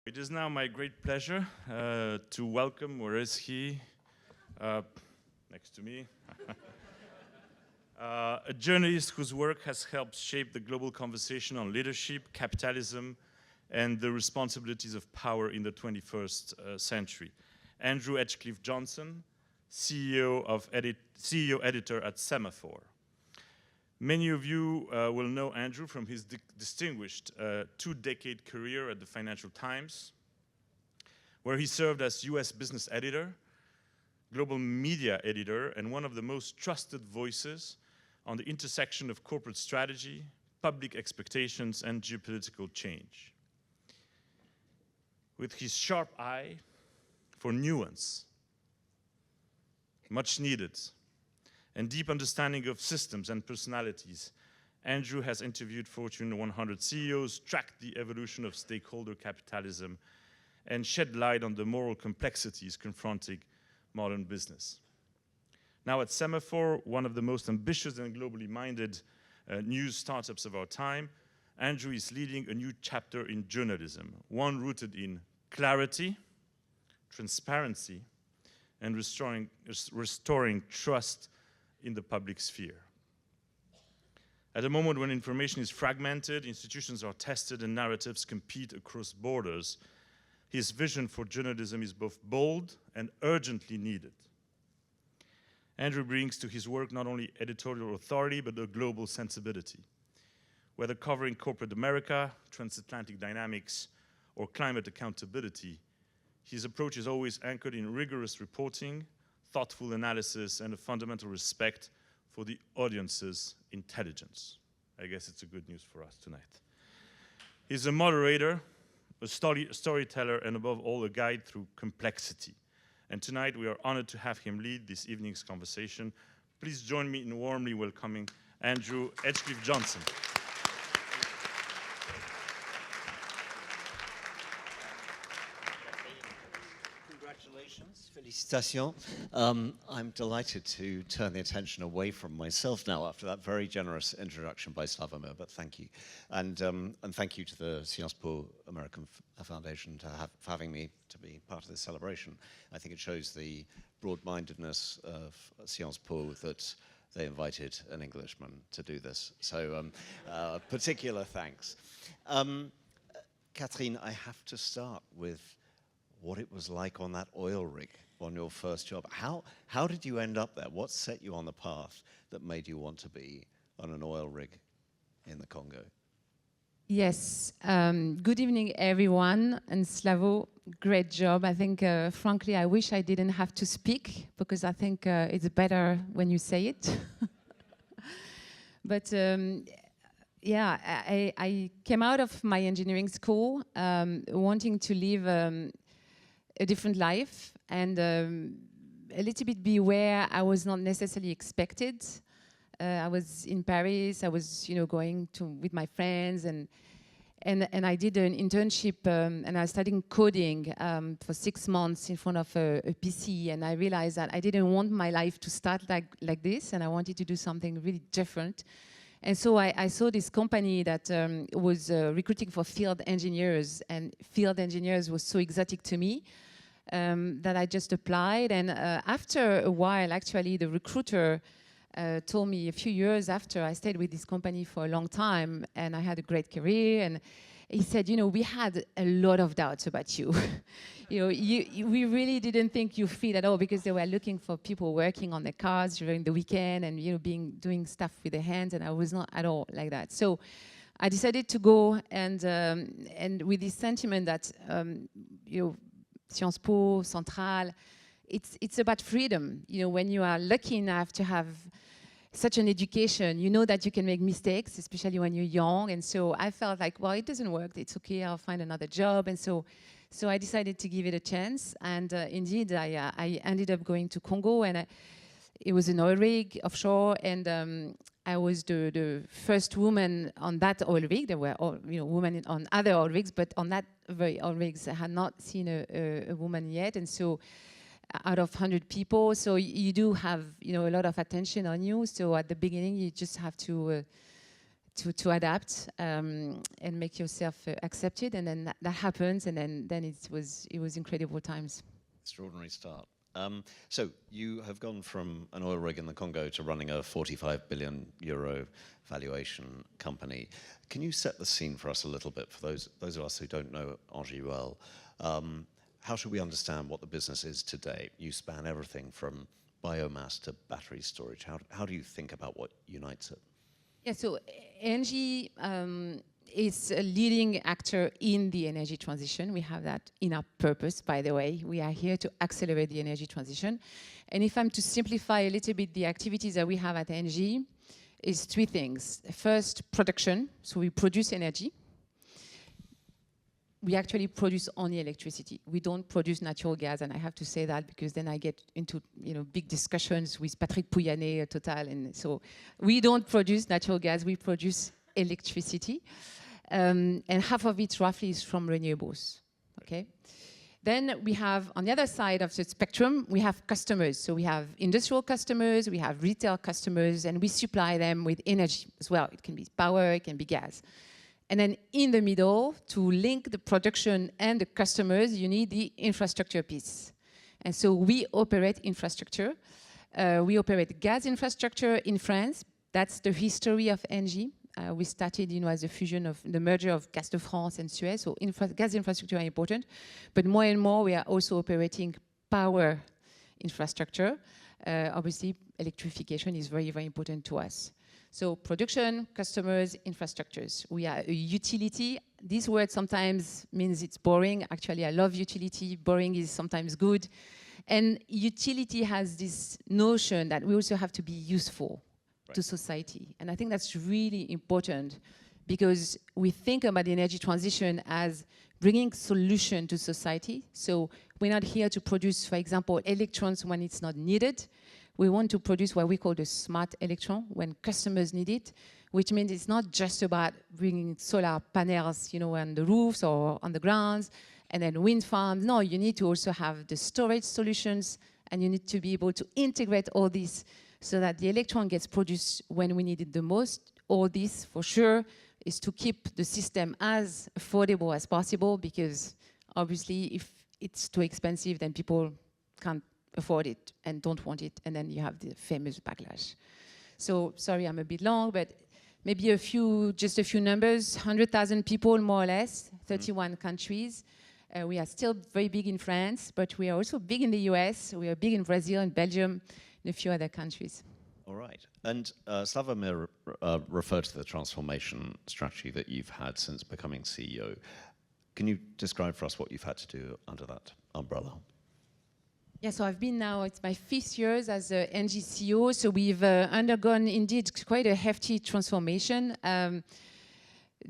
It is now my great pleasure to welcome, where is he? Next to me. A journalist whose work has helped shape the global conversation on leadership, capitalism, and the responsibilities of power in the 21st century. Andrew Edgecliffe-Johnson, CEO Editor at Semafor. Many of you will know Andrew from his distinguished two-decade career at the Financial Times, where he served as US business editor, global media editor, and one of the most trusted voices on the intersection of corporate strategy, public expectations, and geopolitical change. With his sharp eye for nuance, much needed, and deep understanding of systems and personalities, Andrew has interviewed Fortune 100 CEOs, tracked the evolution of stakeholder capitalism, and shed light on the moral complexities confronting modern business. Now at Semafor, one of the most ambitious and globally minded news startups of our time, Andrew is leading a new chapter in journalism, one rooted in clarity, transparency, and restoring trust in the public sphere. At a moment when information is fragmented, institutions are tested, and narratives compete across borders, his vision for journalism is both bold and urgently needed. Andrew brings to his work not only editorial authority, but a global sensibility. Whether covering corporate America, transatlantic dynamics, or climate accountability, his approach is always anchored in rigorous reporting, thoughtful analysis, and a fundamental respect for the audience's intelligence. I guess it's a good news for us tonight. He's a moderator, a storyteller, and above all, a guide through complexity. And tonight, we are honored to have him lead this evening's conversation. Please join me in warmly welcoming Andrew Edgecliffe-Johnson. Congratulations, félicitations. I'm delighted to turn the attention away from myself now after that very generous introduction by Slawomir, but thank you. And thank you to the Sciences Po American Foundation for having me to be part of this celebration. I think it shows the broad-mindedness of Sciences Po that they invited an Englishman to do this. So particular thanks. Catherine, I have to start with what it was like on that oil rig on your first job. How did you end up there? What set you on the path that made you want to be on an oil rig in the Congo? Yes, good evening everyone, and Slavo, great job. I think, frankly, I wish I didn't have to speak, because I think it's better when you say it. But yeah, I came out of my engineering school wanting to live a different life, and a little bit be where I was not necessarily expected. I was in Paris. I was, going with my friends, and I did an internship, and I was studying coding for 6 months in front of a PC, and I realized that I didn't want my life to start like this, and I wanted to do something really different. And so I saw this company that was recruiting for field engineers, and field engineers was so exotic to me that I just applied. And after a while, actually, the recruiter told me a few years after, I stayed with this company for a long time, and I had a great career. And he said, we had a lot of doubts about you. We really didn't think you fit at all, because they were looking for people working on their cars during the weekend and doing stuff with their hands, and I was not at all like that. So I decided to go, and with this sentiment that Sciences Po, Centrale, it's about freedom. When you are lucky enough to have such an education, you know that you can make mistakes, especially when you're young. And so I felt like, well, it doesn't work. It's okay. I'll find another job. And so I decided to give it a chance. And indeed, I ended up going to Congo, and it was an oil rig offshore. And I was the first woman on that oil rig. There were women on other oil rigs, but on that very oil rigs, I had not seen a woman yet. And so out of 100 people, so you do have a lot of attention on you. So at the beginning, you just have to to adapt and make yourself accepted, and then that happens, and then it was incredible times. Extraordinary start. So you have gone from an oil rig in the Congo to running a 45 billion euro valuation company. Can you set the scene for us a little bit, for those of us who don't know Engie well? How should we understand what the business is today? You span everything from biomass to battery storage. How do you think about what unites it? Yeah, so Engie is a leading actor in the energy transition. We have that in our purpose, by the way. We are here to accelerate the energy transition. And if I'm to simplify a little bit the activities that we have at Engie, is three things. First, production. So we produce energy. We actually produce only electricity. We don't produce natural gas, and I have to say that because then I get into big discussions with Patrick Pouyanné, Total, and so we don't produce natural gas. We produce electricity, and half of it roughly is from renewables. Okay. Then we have, on the other side of the spectrum, we have customers. So we have industrial customers, we have retail customers, and we supply them with energy as well. It can be power, it can be gas. And then in the middle, to link the production and the customers, you need the infrastructure piece. And so we operate infrastructure. We operate gas infrastructure in France. That's the history of Engie. We started, as a fusion of the merger of Gaz de France and Suez. So gas infrastructure are important. But more and more, we are also operating power infrastructure. Obviously, electrification is very, very important to us. So production, customers, infrastructures. We are a utility. This word sometimes means it's boring. Actually, I love utility. Boring is sometimes good. And utility has this notion that we also have to be useful to society. And I think that's really important because we think about the energy transition as bringing solution to society. So we're not here to produce, for example, electrons when it's not needed. We want to produce what we call the smart electron when customers need it, which means it's not just about bringing solar panels, on the roofs or on the grounds, and then wind farms. No, you need to also have the storage solutions, and you need to be able to integrate all this so that the electron gets produced when we need it the most. All this, for sure, is to keep the system as affordable as possible, because obviously if it's too expensive, then people can't afford it and don't want it, and then you have the famous backlash. So sorry, I'm a bit long, but maybe just a few numbers. 100,000 people, more or less, 31 countries. We are still very big in France, but we are also big in the US. We are big in Brazil and Belgium and a few other countries. All right. And Slawomir referred to the transformation strategy that you've had since becoming CEO. Can you describe for us what you've had to do under that umbrella? Yeah, so I've been now, it's my 5th year as Engie CEO, so we've undergone indeed quite a hefty transformation.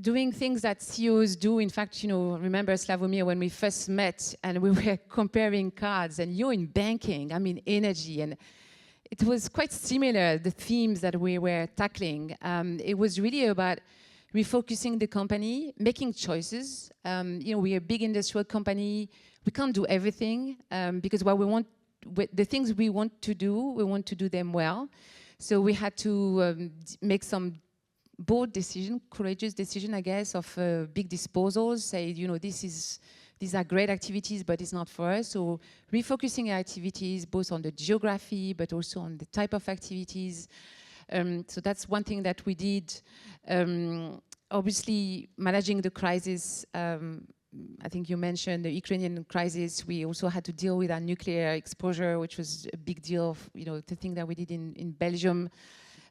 Doing things that CEOs do. In fact, remember Slawomir when we first met and we were comparing cards, and you're in banking, I'm in energy, and it was quite similar, the themes that we were tackling. It was really about refocusing the company, making choices. We're a big industrial company. We can't do everything because the things we want to do them well. So we had to make some bold decision, courageous decision, I guess, of big disposals. Say, these are great activities, but it's not for us. So refocusing our activities, both on the geography, but also on the type of activities. So that's one thing that we did. Obviously, managing the crisis. I think you mentioned the Ukrainian crisis. We also had to deal with our nuclear exposure, which was a big deal. The thing that we did in Belgium.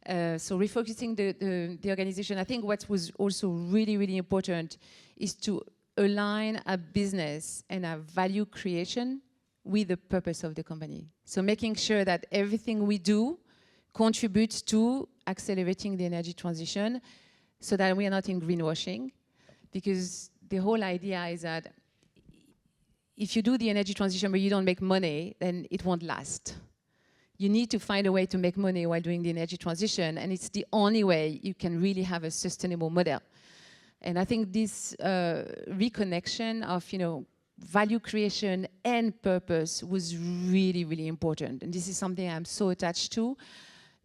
So refocusing the organization. I think what was also really, really important is to align our business and our value creation with the purpose of the company. So making sure that everything we do contributes to accelerating the energy transition so that we are not in greenwashing. Because the whole idea is that if you do the energy transition but you don't make money, then it won't last. You need to find a way to make money while doing the energy transition, and it's the only way you can really have a sustainable model. And I think this reconnection of, value creation and purpose was really, really important. And this is something I'm so attached to,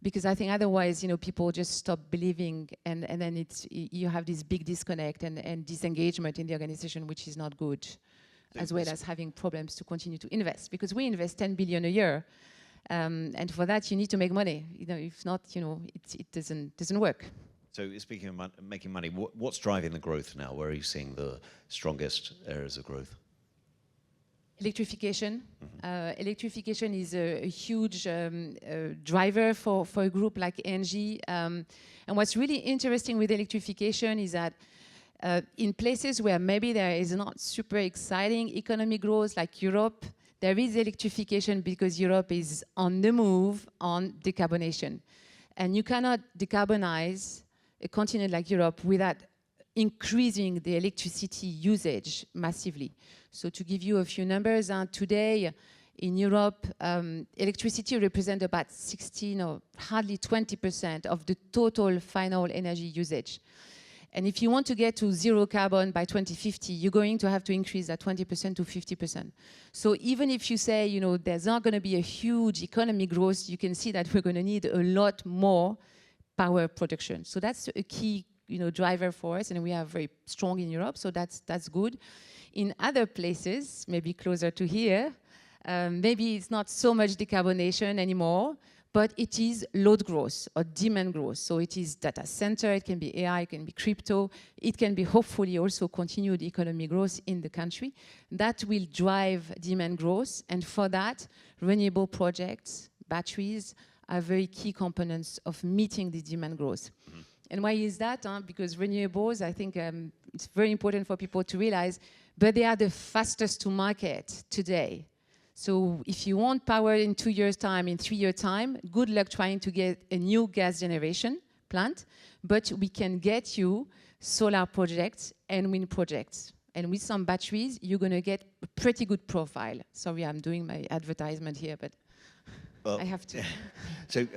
because I think otherwise, people just stop believing, and then you have this big disconnect and disengagement in the organization, which is not good, as well as having problems to continue to invest, because we invest 10 billion a year, and for that you need to make money. If not, it doesn't work. So speaking of making money, what's driving the growth now? Where are you seeing the strongest areas of growth? Electrification. Electrification is a huge driver for a group like Engie. And what's really interesting with electrification is that in places where maybe there is not super exciting economic growth like Europe, there is electrification because Europe is on the move on decarbonation. And you cannot decarbonize a continent like Europe without increasing the electricity usage massively. So to give you a few numbers, today in Europe, electricity represents about 16 or hardly 20% of the total final energy usage. And if you want to get to zero carbon by 2050, you're going to have to increase that 20% to 50%. So even if you say, there's not going to be a huge economic growth, you can see that we're going to need a lot more power production. So that's a key driver for us, and we are very strong in Europe, so that's good. In other places, maybe closer to here, maybe it's not so much decarbonation anymore, but it is load growth or demand growth. So it is data center, it can be AI, it can be crypto, it can be hopefully also continued economic growth in the country. That will drive demand growth, and for that, renewable projects, batteries, are very key components of meeting the demand growth. And why is that? Because renewables, I think it's very important for people to realize, but they are the fastest to market today. So if you want power in 2 years' time, in 3 years' time, good luck trying to get a new gas generation plant, but we can get you solar projects and wind projects. And with some batteries, you're going to get a pretty good profile. Sorry, I'm doing my advertisement here, but I have to. So,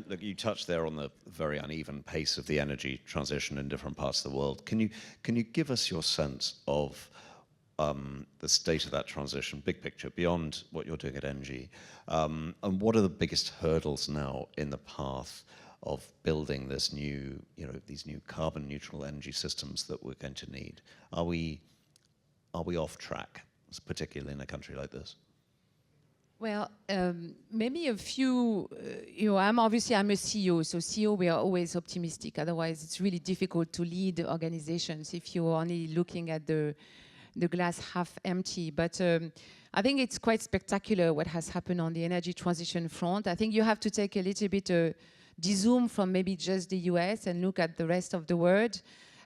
look, you touched there on the very uneven pace of the energy transition in different parts of the world. Can you give us your sense of the state of that transition, big picture, beyond what you're doing at Engie, and what are the biggest hurdles now in the path of building this new, these new carbon-neutral energy systems that we're going to need? Are we off track, particularly in a country like this? Well, maybe a few, I'm a CEO, so CEO, we are always optimistic. Otherwise, it's really difficult to lead organizations if you're only looking at the glass half empty. But I think it's quite spectacular what has happened on the energy transition front. I think you have to take a little bit de-zoom from maybe just the US and look at the rest of the world.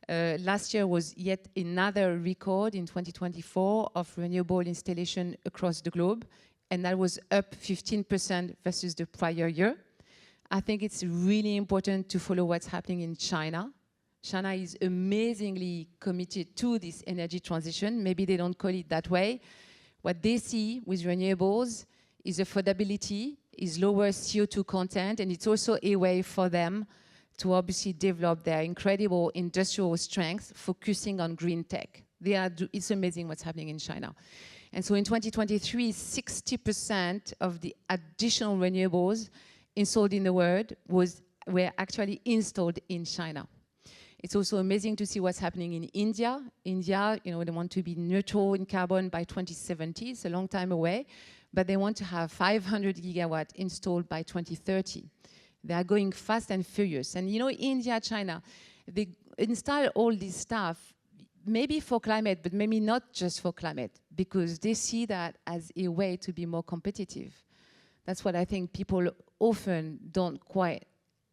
Last year was yet another record in 2024 of renewable installation across the globe. And that was up 15% versus the prior year. I think it's really important to follow what's happening in China. China is amazingly committed to this energy transition. Maybe they don't call it that way. What they see with renewables is affordability, is lower CO2 content, and it's also a way for them to obviously develop their incredible industrial strength, focusing on green tech. It's amazing what's happening in China. And so in 2023, 60% of the additional renewables installed in the world were actually installed in China. It's also amazing to see what's happening in India. India, they want to be neutral in carbon by 2070. It's a long time away, but they want to have 500 gigawatt installed by 2030. They are going fast and furious. And India, China, they install all this stuff maybe for climate, but maybe not just for climate, because they see that as a way to be more competitive. That's what I think people often don't quite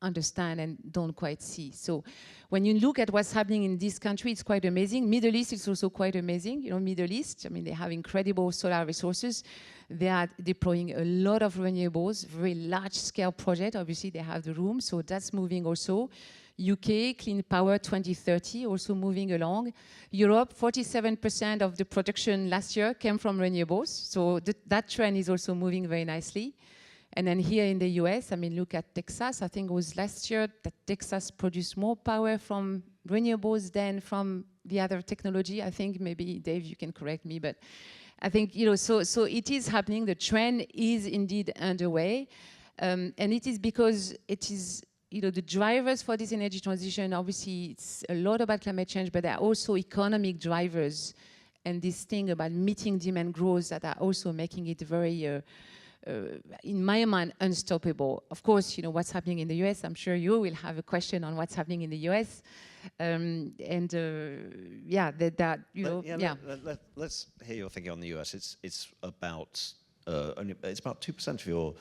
understand and don't quite see. So when you look at what's happening in this country, it's quite amazing. Middle East is also quite amazing. Middle East, they have incredible solar resources. They are deploying a lot of renewables, very large scale project. Obviously they have the room, so that's moving also. UK, Clean Power 2030, also moving along. Europe, 47% of the production last year came from renewables. So that trend is also moving very nicely. And then here in the US, look at Texas. I think it was last year that Texas produced more power from renewables than from the other technology. I think maybe, Dave, you can correct me, but I think, so it is happening. The trend is indeed underway. And it is because it is, the drivers for this energy transition, obviously it's a lot about climate change, but there are also economic drivers and this thing about meeting demand growth that are also making it very, in my mind, unstoppable. Of course, what's happening in the US, I'm sure you will have a question on what's happening in the US. Let's hear your thinking on the US. It's about it's about 2% of your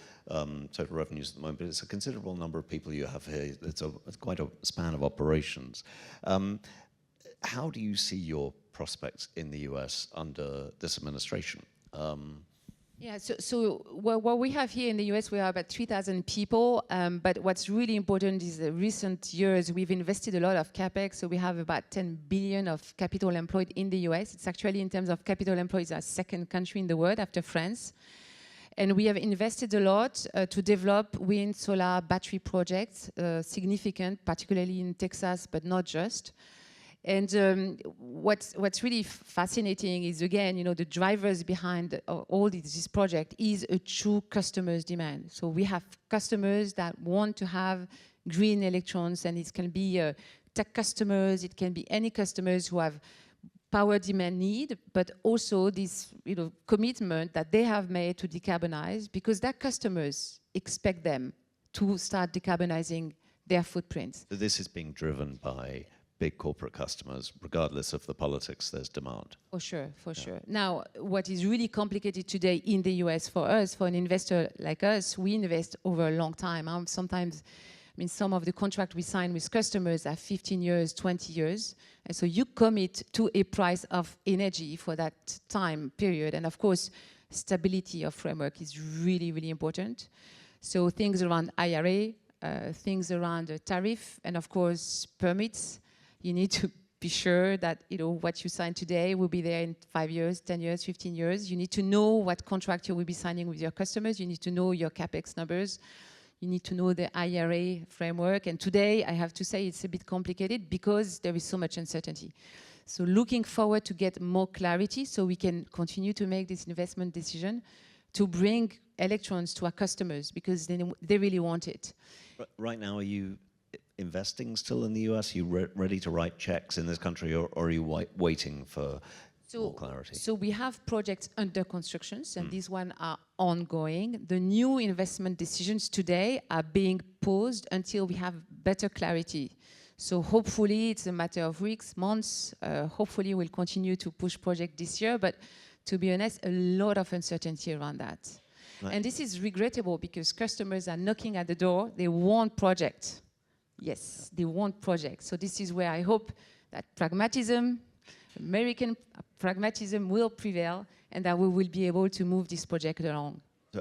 total revenues at the moment, but it's a considerable number of people you have here. It's quite a span of operations. How do you see your prospects in the US under this administration? So what we have here in the US, we are about 3,000 people, but what's really important is the recent years, we've invested a lot of CapEx, so we have about 10 billion of capital employed in the US. It's actually, in terms of capital employed, our second country in the world after France. And we have invested a lot to develop wind, solar, battery projects, significant, particularly in Texas, but not just. And what's really fascinating is, again, the drivers behind all this project is a true customer's demand. So we have customers that want to have green electrons, and it can be tech customers, it can be any customers who have power demand need, but also this commitment that they have made to decarbonize, because their customers expect them to start decarbonizing their footprints. So this is being driven by big corporate customers, regardless of the politics, there's demand. For sure. Now, what is really complicated today in the US for us, for an investor like us, we invest over a long time. Sometimes, some of the contracts we sign with customers are 15 years, 20 years. And so you commit to a price of energy for that time period. And of course, stability of framework is really, really important. So things around IRA, things around tariff, and of course, permits. You need to be sure that what you sign today will be there in 5 years, 10 years, 15 years. You need to know what contract you will be signing with your customers. You need to know your CapEx numbers. You need to know the IRA framework. And today, I have to say, it's a bit complicated because there is so much uncertainty. So looking forward to get more clarity so we can continue to make this investment decision to bring electrons to our customers because they really want it. Right now, are you investing still in the US? Are you ready to write checks in this country, or are you waiting for more clarity? So we have projects under construction, and these ones are ongoing. The new investment decisions today are being paused until we have better clarity. So hopefully it's a matter of weeks, months. Hopefully we'll continue to push projects this year, but to be honest, a lot of uncertainty around that. Right. And this is regrettable because customers are knocking at the door. They want projects. Yes, they want projects. So this is where I hope that pragmatism, American pragmatism will prevail and that we will be able to move this project along.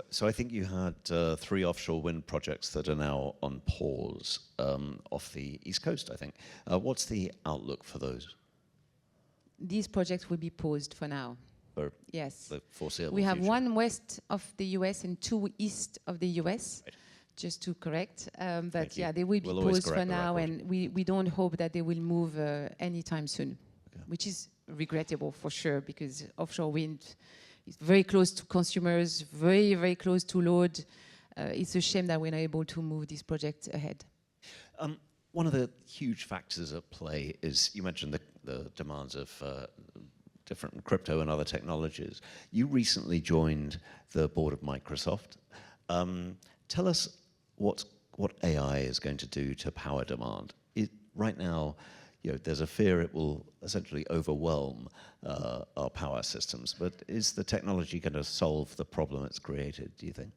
So I think you had 3 offshore wind projects that are now on pause off the East Coast, I think. What's the outlook for those? These projects will be paused for now. For yes. The foreseeable we have future. 1 west of the US and 2 east of the US. Right. Just to correct, but yeah, they will be paused for now, and we don't hope that they will move anytime soon, which is regrettable for sure, because offshore wind is very close to consumers, very, very close to load. It's a shame that we're not able to move this project ahead. One of the huge factors at play is, you mentioned the demands of different crypto and other technologies. You recently joined the board of Microsoft. Tell us what AI is going to do to power demand. Right now, there's a fear it will essentially overwhelm our power systems, but is the technology going to solve the problem it's created, do you think?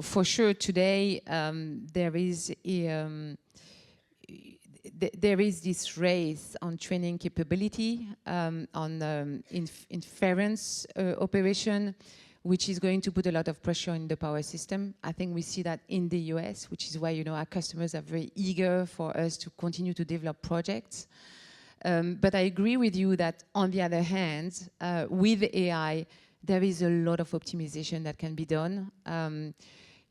For sure today, there is this race on training capability, on inference operation, which is going to put a lot of pressure on the power system. I think we see that in the US, which is why our customers are very eager for us to continue to develop projects. But I agree with you that on the other hand, with AI, there is a lot of optimization that can be done.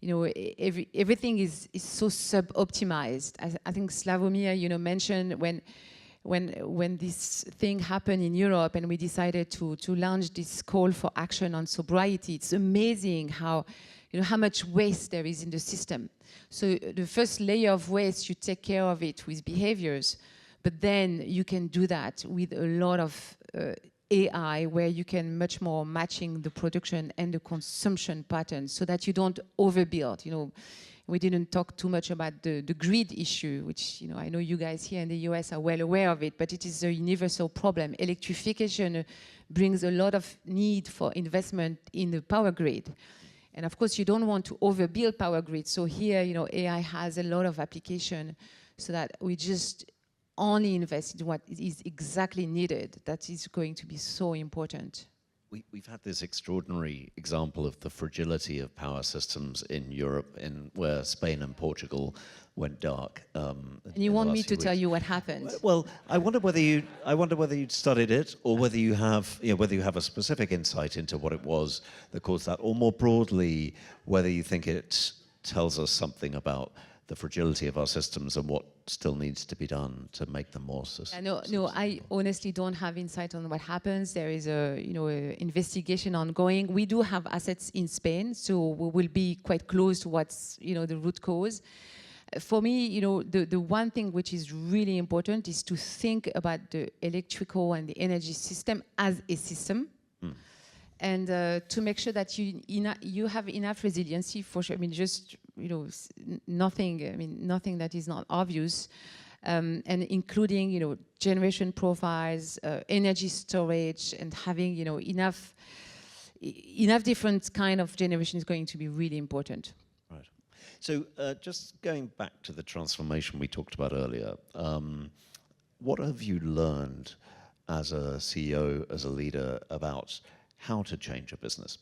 Everything is so sub-optimized. I think Slawomir, mentioned when when this thing happened in Europe and we decided to launch this call for action on sobriety, it's amazing how much waste there is in the system. So the first layer of waste, you take care of it with behaviors, but then you can do that with a lot of AI, where you can much more matching the production and the consumption patterns so that you don't overbuild. We didn't talk too much about the grid issue, which I know you guys here in the US are well aware of it, but it is a universal problem. Electrification brings a lot of need for investment in the power grid. And of course, you don't want to overbuild power grid. So here, AI has a lot of application so that we just only invest in what is exactly needed. That is going to be so important. We've had this extraordinary example of the fragility of power systems in Europe, where Spain and Portugal went dark. And you want me to tell you what happened? Well, I wonder whether you'd studied it, or whether you have a specific insight into what it was that caused that, or more broadly, whether you think it tells us something about the fragility of our systems and what still needs to be done to make them more sustainable. No, I honestly don't have insight on what happens. There is a investigation ongoing. We do have assets in Spain, so we will be quite close to what's the root cause. For me, the one thing which is really important is to think about the electrical and the energy system as a system. And to make sure that you have enough resiliency, for sure. I mean, just nothing that is not obvious, and including generation profiles, energy storage, and having enough different kind of generation is going to be really important. Right. So just going back to the transformation we talked about earlier, what have you learned as a CEO, as a leader, about how to change a business?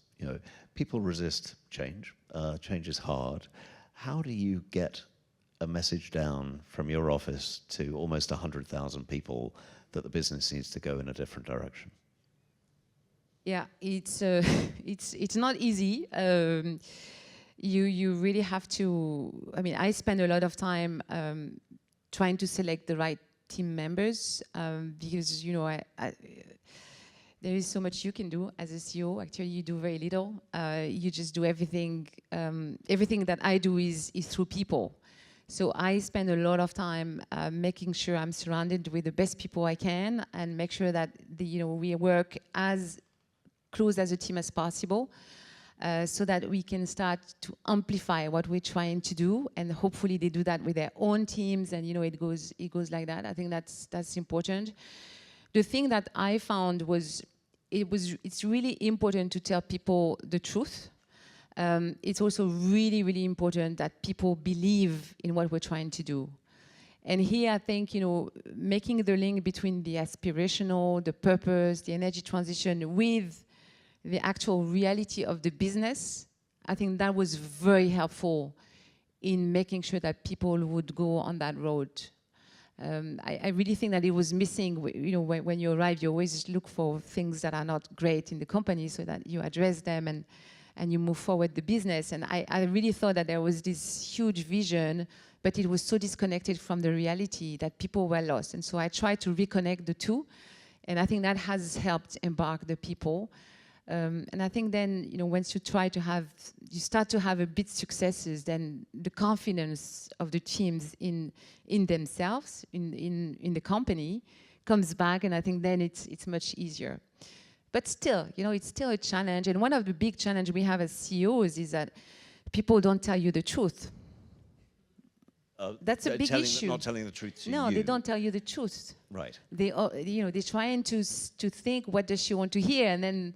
People resist change. Change is hard. How do you get a message down from your office to almost 100,000 people that the business needs to go in a different direction? Yeah, it's not easy. You really have to. I mean, I spend a lot of time trying to select the right team members because there is so much you can do as a CEO. Actually, you do very little. You just do everything. Everything that I do is through people. So I spend a lot of time making sure I'm surrounded with the best people I can, and make sure that we work as close as a team as possible, so that we can start to amplify what we're trying to do, and hopefully they do that with their own teams, and it goes like that. I think that's important. The thing that I found was it's really important to tell people the truth. It's also really, really important that people believe in what we're trying to do. And here I think, making the link between the aspirational, the purpose, the energy transition with the actual reality of the business, I think that was very helpful in making sure that people would go on that road. I really think that it was missing. When you arrive, you always look for things that are not great in the company so that you address them and you move forward the business. And I really thought that there was this huge vision, but it was so disconnected from the reality that people were lost. And so I tried to reconnect the two, and I think that has helped embark the people. And I think then, once you start to have a bit successes, then the confidence of the teams in themselves, in the company, comes back, and I think then it's much easier. But still, it's still a challenge. And one of the big challenges we have as CEOs is that people don't tell you the truth. That's a big issue. Not telling the truth to you. No, they don't tell you the truth. Right. They're trying to think, what does she want to hear, and then.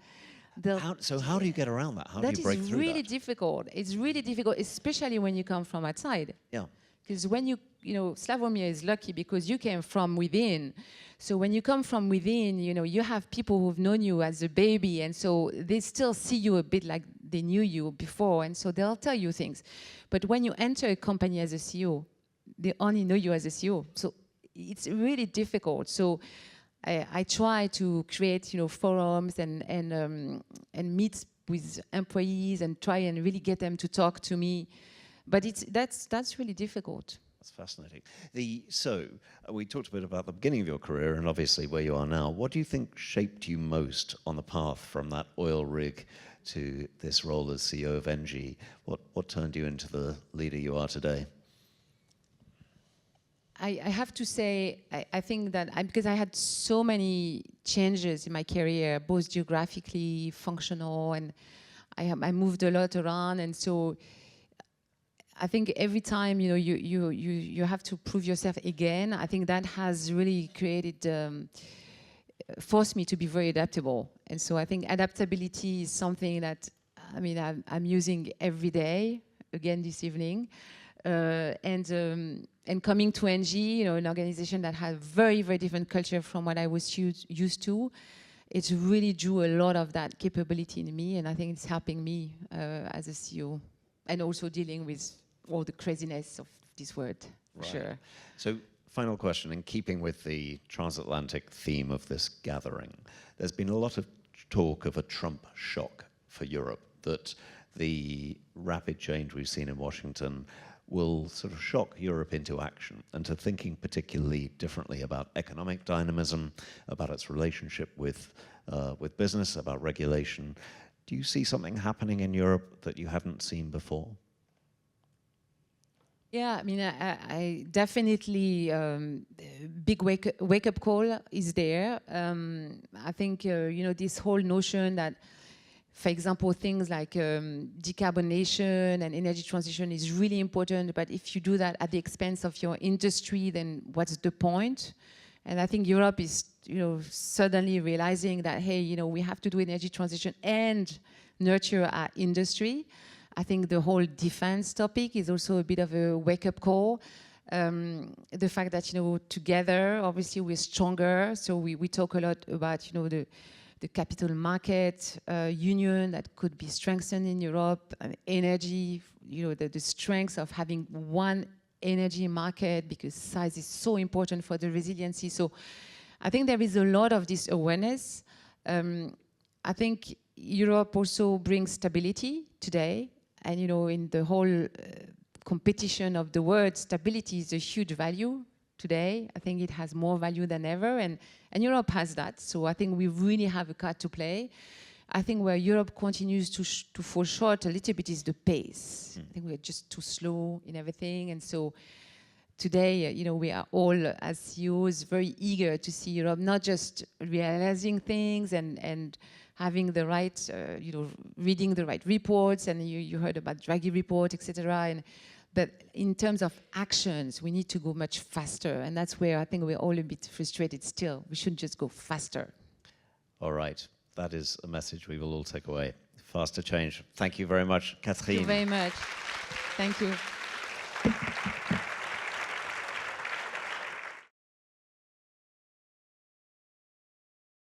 So how do you get around that? How do you break through that? That is really difficult. It's really difficult, especially when you come from outside. Yeah. Because when Slavomir is lucky because you came from within. So when you come from within, you have people who've known you as a baby, and so they still see you a bit like they knew you before, and so they'll tell you things. But when you enter a company as a CEO, they only know you as a CEO. So it's really difficult. So I try to create, forums and meet with employees and try and really get them to talk to me, but that's really difficult. That's fascinating. So, we talked a bit about the beginning of your career and obviously where you are now. What do you think shaped you most on the path from that oil rig to this role as CEO of Engie? What turned you into the leader you are today? I have to say, I think that because I had so many changes in my career, both geographically, functional, and I moved a lot around, and so I think every time you have to prove yourself again. I think that has really created, forced me to be very adaptable, and so I think adaptability is something that I'm using every day. Again this evening, and coming to Engie, an organization that has very, very different culture from what I was used to, it really drew a lot of that capability in me, and I think it's helping me as a CEO, and also dealing with all the craziness of this world, for sure. So, final question, in keeping with the transatlantic theme of this gathering, there's been a lot of talk of a Trump shock for Europe, that the rapid change we've seen in Washington will sort of shock Europe into action and to thinking particularly differently about economic dynamism, about its relationship with business, about regulation. Do you see something happening in Europe that you haven't seen before? Yeah, I definitely, big wake-up call is there. I think, this whole notion that, for example, things like decarbonation and energy transition is really important, but if you do that at the expense of your industry, then what's the point? And I think Europe is, suddenly realizing that, hey, we have to do energy transition and nurture our industry. I think the whole defense topic is also a bit of a wake-up call. The fact that, together, obviously, we're stronger. So we talk a lot about, the capital market union that could be strengthened in Europe, and energy, the strength of having one energy market, because size is so important for the resiliency. So I think there is a lot of this awareness. I think Europe also brings stability today. And, in the whole competition of the world, stability is a huge value today. I think it has more value than ever, and Europe has that. So I think we really have a card to play. I think where Europe continues to fall short a little bit is the pace. I think we're just too slow in everything. And so today, we are all, as CEOs, very eager to see Europe not just realizing things and having the right, reading the right reports, and you heard about Draghi report, etc. But in terms of actions, we need to go much faster, and that's where I think we're all a bit frustrated still. We should just go faster. All right, that is a message we will all take away. Faster change. Thank you very much, Catherine. Thank you very much. Thank you.